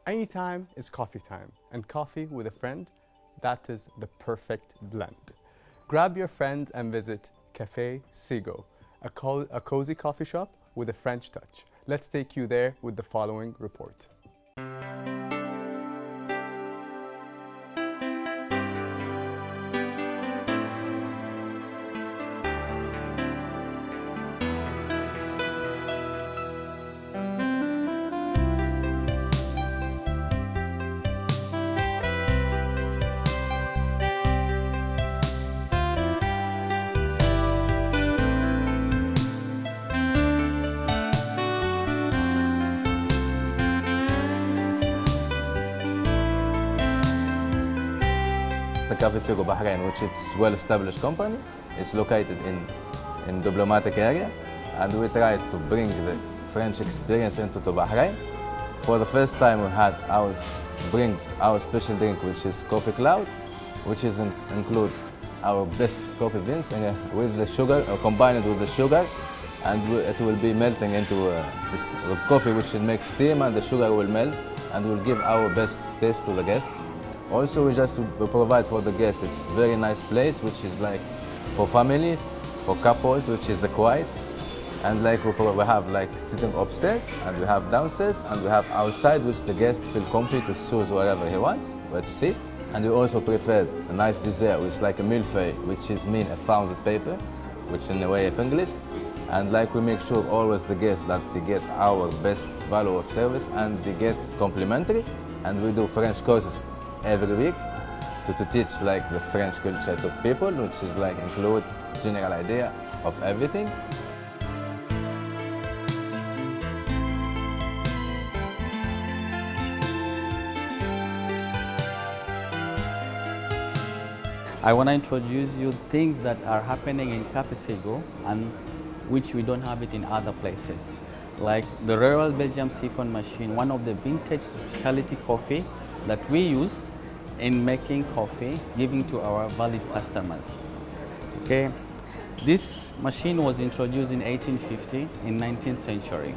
Anytime is coffee time, and coffee with a friend, that is the perfect blend. Grab your friends and visit Café Ségo, a cozy coffee shop with a French touch. Let's take you there with the following report. The Café Ségo Bahrain, which is a well-established company, it's located in diplomatic area, and we try to bring the French experience into Bahrain. For the first time, we had bring our special drink, which is coffee cloud, which is include our best coffee beans with the sugar, or combined with the sugar, and it will be melting into this coffee, which will make steam, and the sugar will melt, and will give our best taste to the guest. Also, we provide for the guests, it's a very nice place, which is like for families, for couples, which is quiet. And like we have like sitting upstairs, and we have downstairs, and we have outside, which the guest feel comfy to choose wherever he wants, where to sit. And we also prepared a nice dessert, which is like a millefeuille, which is mean a founded paper, which in a way of English. And like we make sure always the guests that they get our best value of service, and they get complimentary. And we do French courses every week to teach like the French culture to people, which is like include general idea of everything. I want to introduce you things that are happening in Café Ségo and which we don't have it in other places. Like the Royal Belgium Siphon machine, one of the vintage specialty coffee that we use in making coffee, giving to our valued customers. Okay, this machine was introduced in 1850 in 19th century.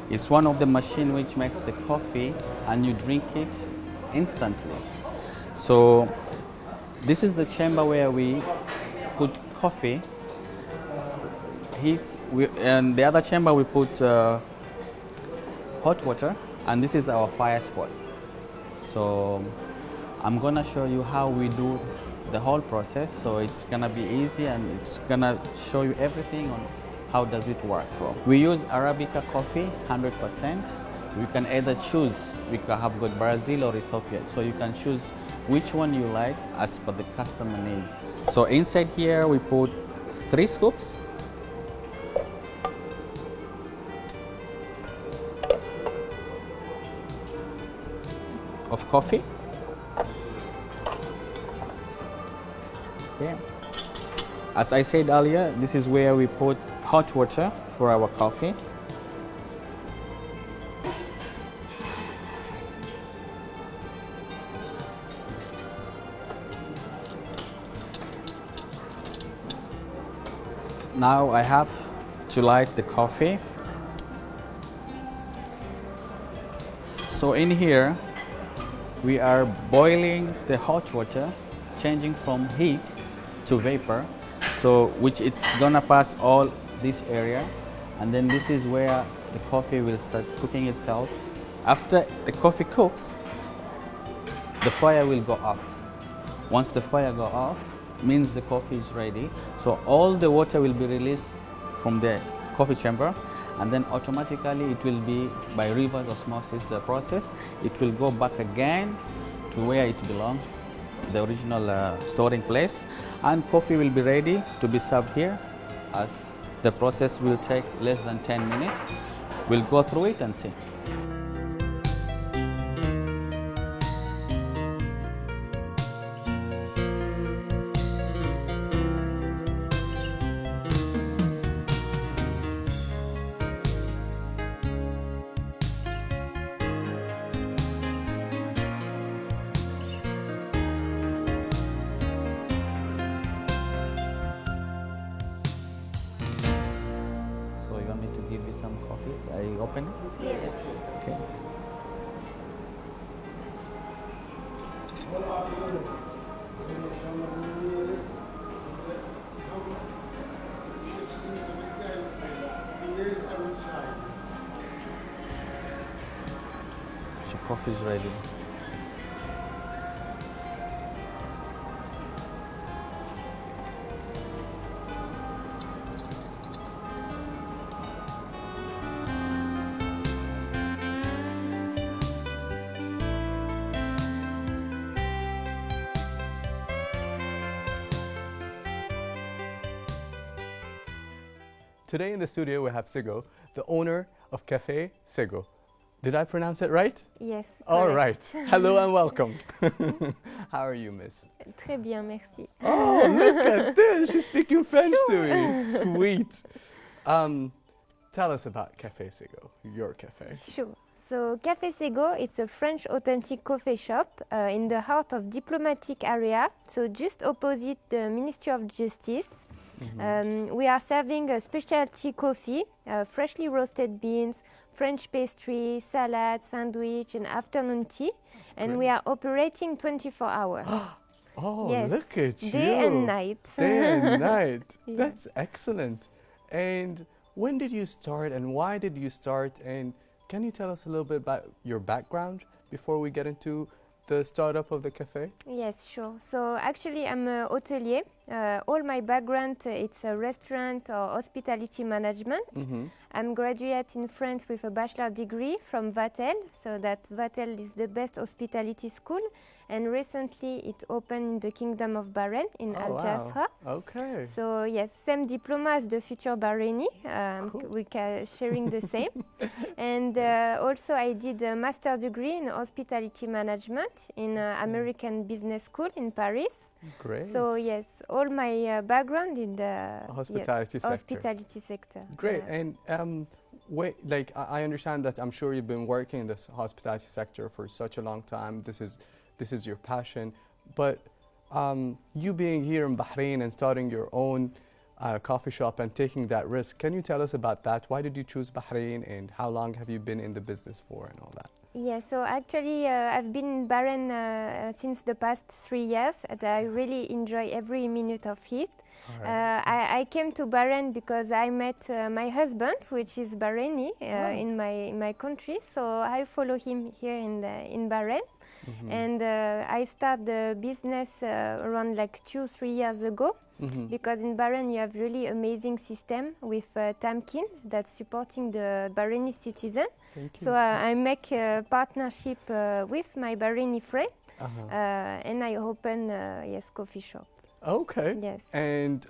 It's one of the machines which makes the coffee and you drink it instantly. So this is the chamber where we put coffee, heat, and the other chamber we put hot water, and this is our fire spot. So I'm gonna show you how we do the whole process. So it's gonna be easy, and it's gonna show you everything on how does it work. We use Arabica coffee, 100%. You can either choose, we have got Brazil or Ethiopia. So you can choose which one you like as per the customer needs. So inside here we put 3 scoops. Of coffee. Okay. As I said earlier, this is where we put hot water for our coffee. Now I have to light the coffee. So in here, we are boiling the hot water, changing from heat to vapor, so which it's gonna pass all this area, and then this is where the coffee will start cooking itself. After the coffee cooks, the fire will go off. Once the fire go off, means the coffee is ready. So all the water will be released from the coffee chamber, and then automatically it will be by reverse osmosis process. It will go back again to where it belongs, the original storing place, and coffee will be ready to be served here. As the process will take less than 10 minutes. We'll go through it and see. Give you some coffee. I open it? Yes. Okay. coffee is ready. Today in the studio we have Ségo, the owner of Café Ségo. Did I pronounce it right? Yes. All correct. right. Hello and welcome. How are you, miss? Très bien, merci. Oh, look at this. She's speaking French to me. Sweet. Tell us about Café Ségo, your cafe. Sure. So Café Ségo, it's a French authentic coffee shop in the heart of diplomatic area, so just opposite the Ministry of Justice. We are serving a specialty coffee, freshly roasted beans, French pastry, salad, sandwich, and afternoon tea. And we are operating 24 hours. Oh, yes. look at you. Day and night. Day and night. Yeah. That's excellent. And when did you start and why did you start? And can you tell us a little bit about your background before we get into the startup of the cafe? Yes, sure. So actually I'm a hotelier. All my background, it's a restaurant or hospitality management. I'm graduate in France with a bachelor degree from Vatel. So that Vatel is the best hospitality school. And recently it opened in the Kingdom of Bahrain in Al Jasra. Wow. Okay. So yes, same diploma as the future Bahraini. Cool. We are sharing the same. And also I did a master degree in hospitality management in American Business School in Paris. Great. So yes, all my background in the Hospitality sector. hospitality sector. Great. Yeah. And wait, like I understand that I'm sure you've been working in this hospitality sector for such a long time. This is your passion. But you being here in Bahrain and starting your own coffee shop and taking that risk, can you tell us about that? Why did you choose Bahrain and how long have you been in the business for and all that? Yeah, so actually I've been in Bahrain since the past 3 years and I really enjoy every minute of it. Right. I came to Bahrain because I met my husband, which is Bahraini in my country, so I follow him here in Bahrain. And I started the business around like 2-3 years ago because in Bahrain you have really amazing system with Tamkin that's supporting the Bahraini citizen. So I make a partnership with my Bahraini friend and I open coffee shop. Okay. Yes. And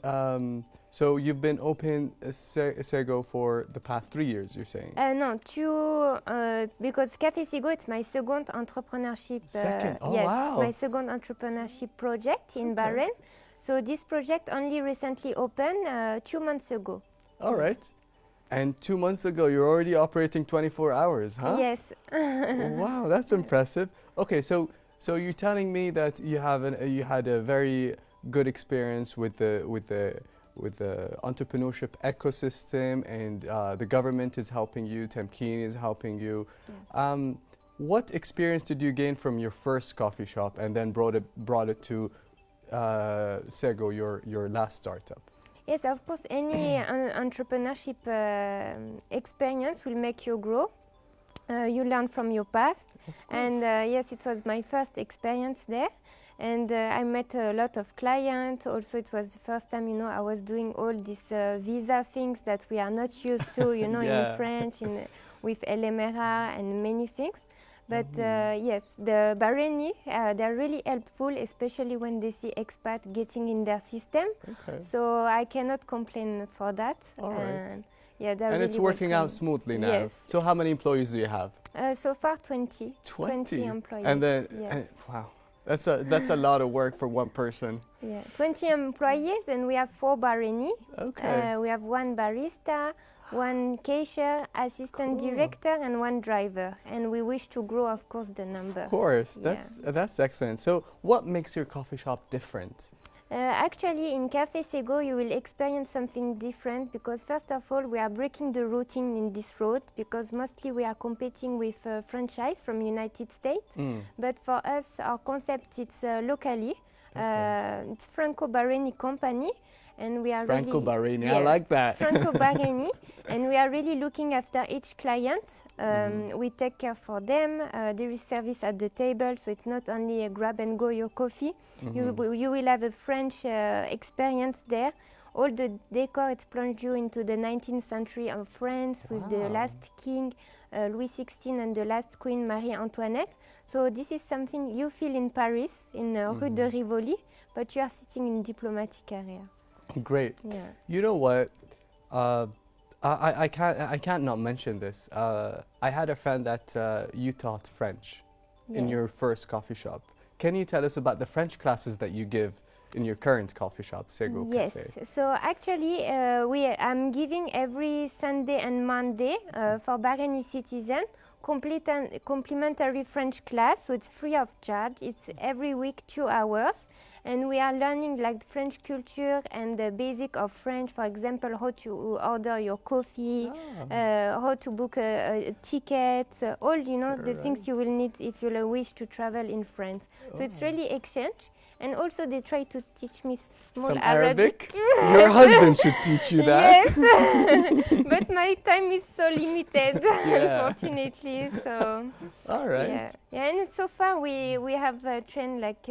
so you've been open Ségo for the past 3 years, you're saying? No, because Café Ségo, it's my second entrepreneurship. Second? Oh, yes, wow. my second entrepreneurship project in Bahrain. So this project only recently opened 2 months ago. All right. And 2 months ago, you're already operating 24 hours, huh? Yes. Wow, that's impressive. Okay, so you're telling me that you had a very good experience with the entrepreneurship ecosystem, and the government is helping you, Tamkin is helping you. Yes. What experience did you gain from your first coffee shop and then brought it to Ségo, your last startup? Yes, of course, any entrepreneurship experience will make you grow. You learn from your past. And yes, it was my first experience there. And I met a lot of clients. Also, it was the first time, I was doing all these visa things that we are not used to, in French, with LMRA and many things. But yes, the Bahraini, they're really helpful, especially when they see expat getting in their system. Okay. So I cannot complain for that. All right. Yeah, they're and really it's working welcome. Out smoothly now. Yes. So how many employees do you have? So far, 20. 20 employees. And then, yes. Wow, that's a lot of work for one person. Yeah, 20 employees, and we have 4 Bahraini. Okay. We have 1 barista, 1 cashier, assistant director, and 1 driver. And we wish to grow, of course, the number. Of course, that's excellent. So what makes your coffee shop different? Actually, in Café Ségo, you will experience something different because, first of all, we are breaking the routine in this road because mostly we are competing with franchise from United States. But for us, our concept, it's locally. It's Franco-Bahraini company. and we are Franco-Bahraini, really, I like that. Franco-Bahraini, and we are really looking after each client. We take care for them. There is service at the table, so it's not only a grab and go your coffee. You will have a French experience there. All the decor, it's plunged you into the 19th century of France with the last king, Louis XVI, and the last queen, Marie Antoinette. So this is something you feel in Paris, in Rue de Rivoli, but you are sitting in diplomatic area. Great. Yeah. You know what? I can't not mention this. I had a friend that you taught French in your first coffee shop. Can you tell us about the French classes that you give in your current coffee shop, Ségo Café? Yes, so actually I'm giving every Sunday and Monday for Bahraini citizens complimentary French class, so it's free of charge. It's every week 2 hours, and we are learning like French culture and the basic of French, for example, how to order your coffee, how to book a ticket, all the things you will need if you wish to travel in France. So it's really exchange. And also they try to teach me some Arabic. Your husband should teach you that. Yes, but my time is so limited, unfortunately. So. All right. Yeah, and so far we have trained like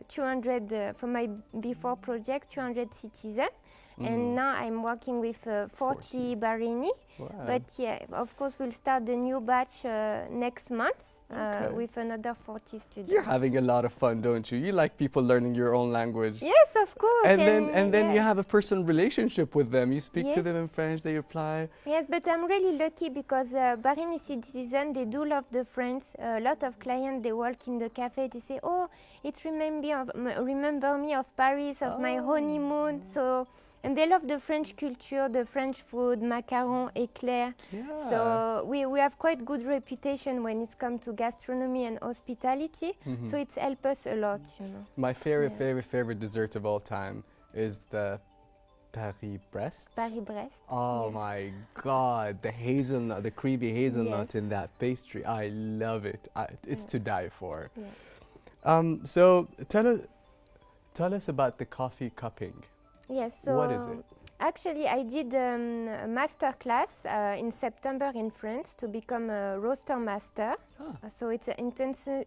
200 from my before project, 200 citizens. And now I'm working with 40 Bahraini. Wow. But yeah, of course, we'll start the new batch next month with another 40 students. You're having a lot of fun, don't you? You like people learning your own language. Yes, of course. And then you have a personal relationship with them. You speak to them in French, they reply. Yes, but I'm really lucky because Bahraini citizens, they do love the French. A lot of clients, they work in the cafe, they say, oh, it's remember me of Paris, of my honeymoon. So. And they love the French culture, the French food, macarons, éclairs. Yeah. So we have quite good reputation when it comes to gastronomy and hospitality. So it's helped us a lot, My favorite dessert of all time is the Paris-Brest. Paris-Brest. Oh my God, the hazelnut, the creamy hazelnut in that pastry. I love it. It's to die for. Yeah. So tell us about the coffee cupping. Yes, so what is it? Actually, I did a master class in September in France to become a roaster master. So it's an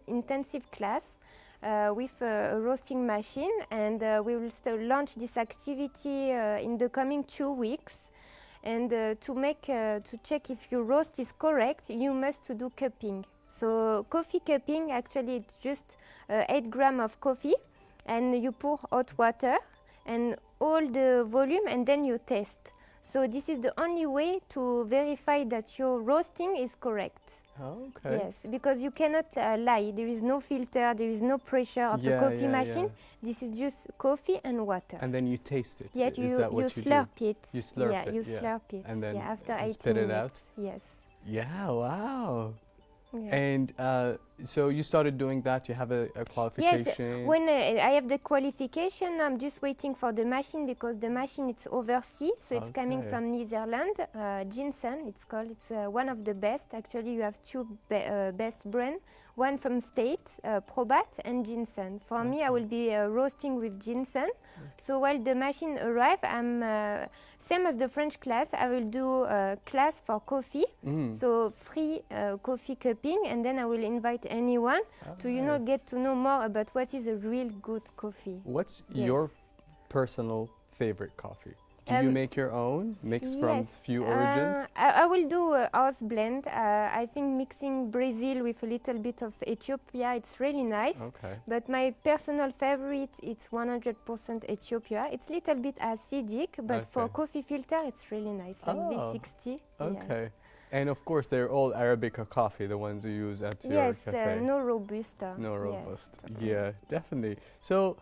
intensive class with a roasting machine, and we will still launch this activity in the coming 2 weeks. And to check if your roast is correct, you must do cupping. So coffee cupping, actually, it's just 8 grams of coffee, and you pour hot water and all the volume, and then you test. So this is the only way to verify that your roasting is correct. Oh, okay. Yes, because you cannot lie. There is no filter, there is no pressure of the coffee machine. Yeah. This is just coffee and water. And then you taste it. Yeah, you slurp it. You slurp it. You slurp it. And then after 8 spit minutes. it out. Yes. Yeah. Wow. Yeah. And so you started doing that, you have a qualification? Yes, when I have the qualification, I'm just waiting for the machine because the machine it's overseas, so it's coming from Netherlands. Ginseng, it's called. It's one of the best. Actually, you have 2 best brands. One from State, Probat, and Ginseng. For me, I will be roasting with Ginseng. So while the machine arrives, I'm same as the French class. I will do a class for coffee, so free coffee cupping, and then I will invite anyone to get to know more about what is a real good coffee. What's your personal favorite coffee? Do you make your own, mixed from few origins? I will do a house blend. I think mixing Brazil with a little bit of Ethiopia, it's really nice. Okay. But my personal favorite, it's 100% Ethiopia. It's a little bit acidic, but for coffee filter, it's really nice, like V60. Okay. Yes. And of course, they're all Arabica coffee, the ones you use at your cafe. Yes, no Robusta. No Robusta. Yeah, definitely. So,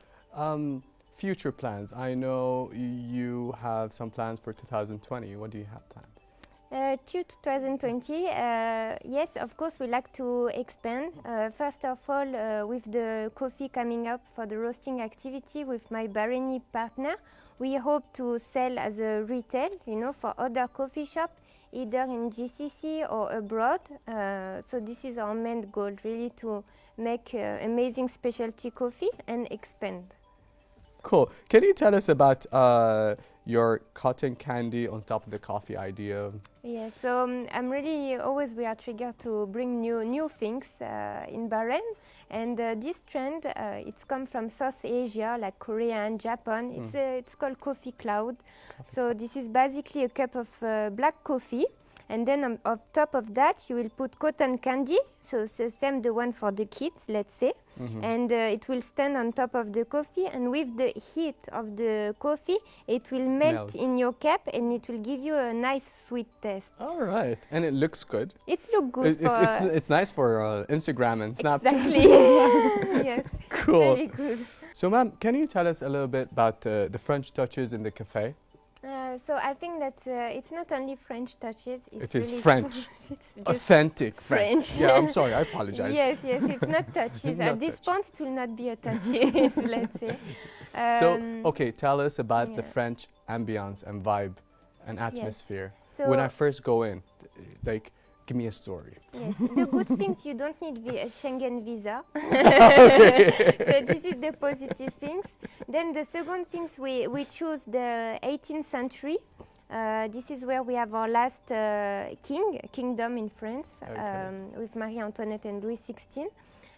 future plans. I know you have some plans for 2020. What do you have planned? 2020, yes, of course, we like to expand. First of all, with the coffee coming up for the roasting activity with my Bahraini partner, we hope to sell as a retail, for other coffee shops, either in GCC or abroad. So this is our main goal, really, to make amazing specialty coffee and expand. Cool. Can you tell us about your cotton candy on top of the coffee idea? Yeah, so I'm really always we are triggered to bring new things in Bahrain, and this trend it's come from South Asia like Korea and Japan. It's called coffee cloud. So this is basically a cup of black coffee, and then on top of that you will put cotton candy. So it's the same the one for the kids, let's say, and it will stand on top of the coffee, and with the heat of the coffee it will melt in your cup, and it will give you a nice sweet taste. All right, and it looks good. It's look good. It's nice for Instagram and Snapchat. Exactly. Yes. Cool. Very good. So, ma'am, can you tell us a little bit about the French touches in the cafe? So I think that it's not only French touches. It is really French. It's just Authentic French. Yeah, I'm sorry, I apologize. Yes, it's not touches. Not At this touch. point, it will not be a touches, let's say. So, okay, tell us about the French ambiance and vibe and atmosphere. So When I first go in, like, give me a story. yes, the good things, you don't need a Schengen visa. So this is the positive things. Then the second things, we choose the 18th century. This is where we have our last kingdom in France, with Marie Antoinette and Louis XVI.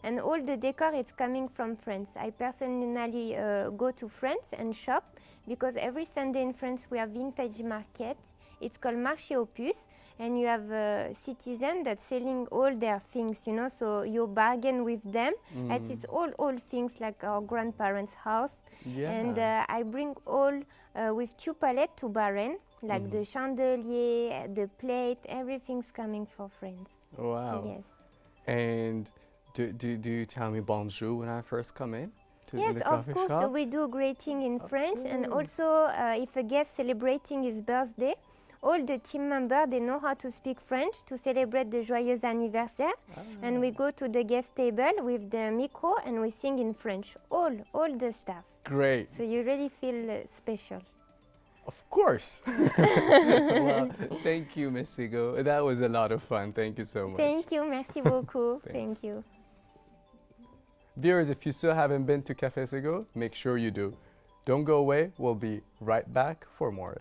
And all the decor is coming from France. I personally go to France and shop, because every Sunday in France we have vintage market. It's called Marché aux Puces, and you have citizens that's selling all their things, you know, so you bargain with them. And it's all old things like our grandparents' house. Yeah. And I bring all with 2 palettes to Bahrain, like the chandelier, the plate, everything's coming for France. Wow. Yes. And do you tell me bonjour when I first come in? Yes, the of coffee course. shop? So we do greeting in French, and also if a guest celebrating his birthday, all the team members, they know how to speak French to celebrate the joyeux anniversaire. And we go to the guest table with the micro and we sing in French, all the staff. Great. So you really feel special. Of course. Well, thank you, Miss Ségo. That was a lot of fun. Thank you so much. Thank you, merci beaucoup. Thanks. Thank you. Viewers, if you still haven't been to Café Ségo, make sure you do. Don't go away. We'll be right back for more.